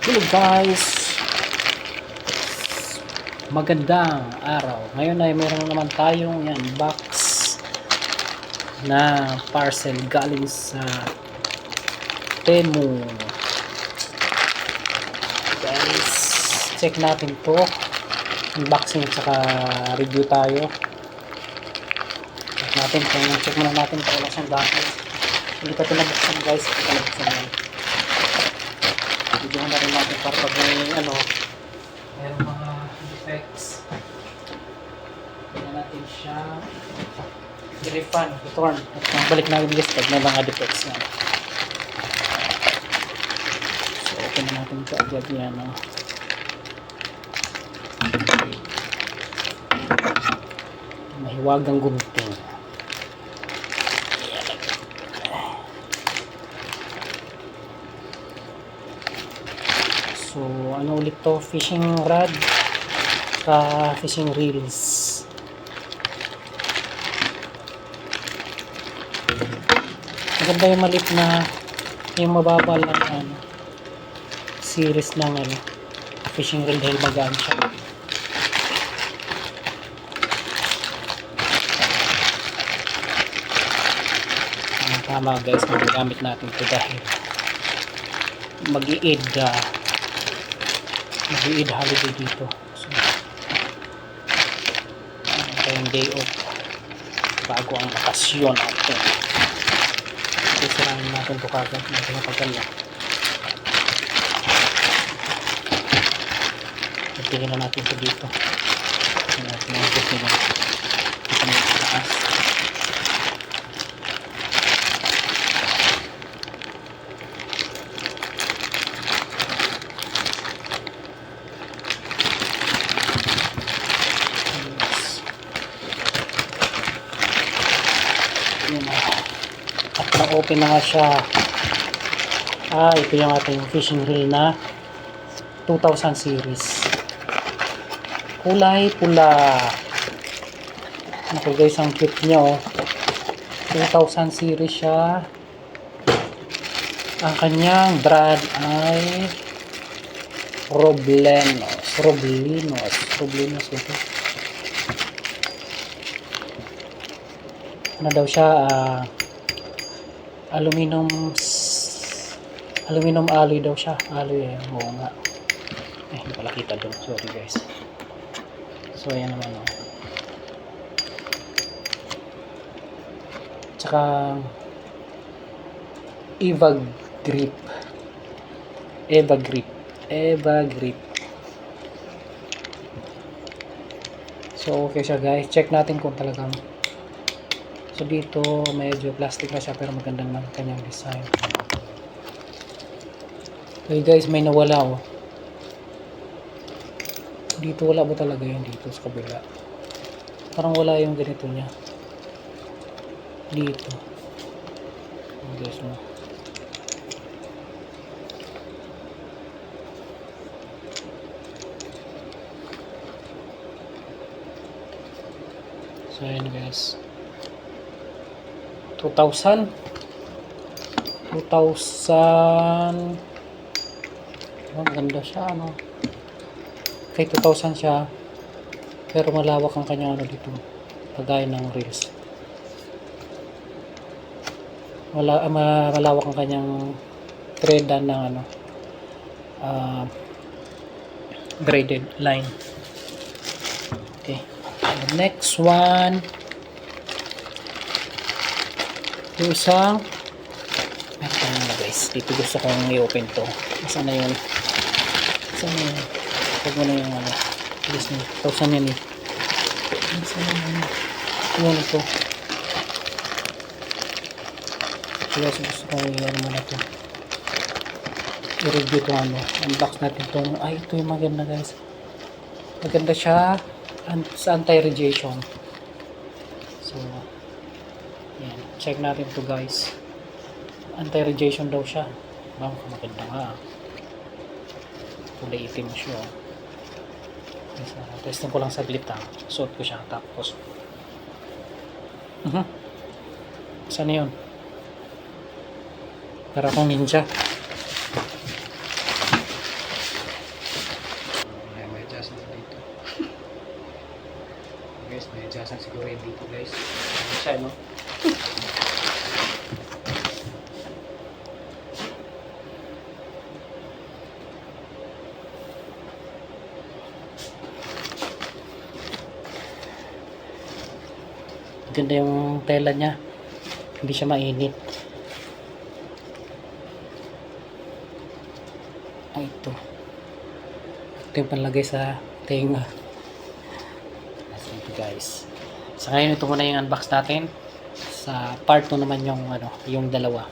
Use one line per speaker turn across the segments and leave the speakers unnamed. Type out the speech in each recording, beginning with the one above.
Hello guys, magandang araw. Ngayon ay meron naman tayong yan box na parcel galing sa Temu. Guys, check natin to, unboxing at saka review tayo. Check muna natin kung wala siyang dahil. Hindi pa ito nabuksan guys, hindi pa nabuksan yan. Videohan na rin natin para pag may mayroong mga defects, hindi natin siya i-refund, return at balik na yung list pag may mga defects yan. So open na natin ito agad yan. Mahiwagang gunting. So, ano ulit to? Fishing rod ka fishing reels. Maganda yung maliit na yung mababa lang series ng fishing reel dahil magaan siya. Tama guys, magagamit natin ito dahil mag-i-aid holiday dito. So, tayong day off bago ang bakasyon natin. So, sarahin natin ito kagad. Medyo matagal na. Tingin na natin ito dito. Tingin natin ang gusto nyo. Ito na yung taas. At na-open na nga siya. Ito yung ating fishing reel na 2000 series. Kulay pula. Ito guys, ang cute niya 2000 series siya. Ang kanyang brand ay Roblinos ito. Ano daw siya, aluminum alloy daw siya. Alloy oo nga. Hindi pala kita doon. Sorry guys. So ayan naman Tsaka Eva Grip. So okay siya guys. Check natin kung talagang so dito medyo plastic na siya pero maganda naman kanyang design. Okay guys, may nawala dito. Wala ba talaga yun dito sa kabila? Parang wala yung ganito niya dito. Guys so ayan guys, 2000 maganda siya okay, 2000 siya pero malawak ang kanyang dito kagaya ng reels. Malawak ang kanyang threadan ng braided line. Okay, and the next one yung isang guys, dito gusto kong i-open to. Saan na yun? Huwag mo na yung bilis na 1,000 yan yun ito. Guys, gusto kong muna to i-review ito unbox natin itong ito yung maganda guys. Maganda siya sa anti-radiation. So yan, check natin to guys. Anti-radiation daw siya. Maganda nga. Kulay itim siya. Testing ko lang saglit suot ko siya tapos saan yun? Para akong ninja. dito guys. Ano siya, no? Ganda yung tela niya. Hindi siya mainit. Ay, ito. Ito yung panlagay sa tenga. Ito guys. So ngayon ito muna yung unbox natin. Sa part 2 naman yung yung dalawa.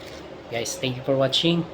Guys, thank you for watching.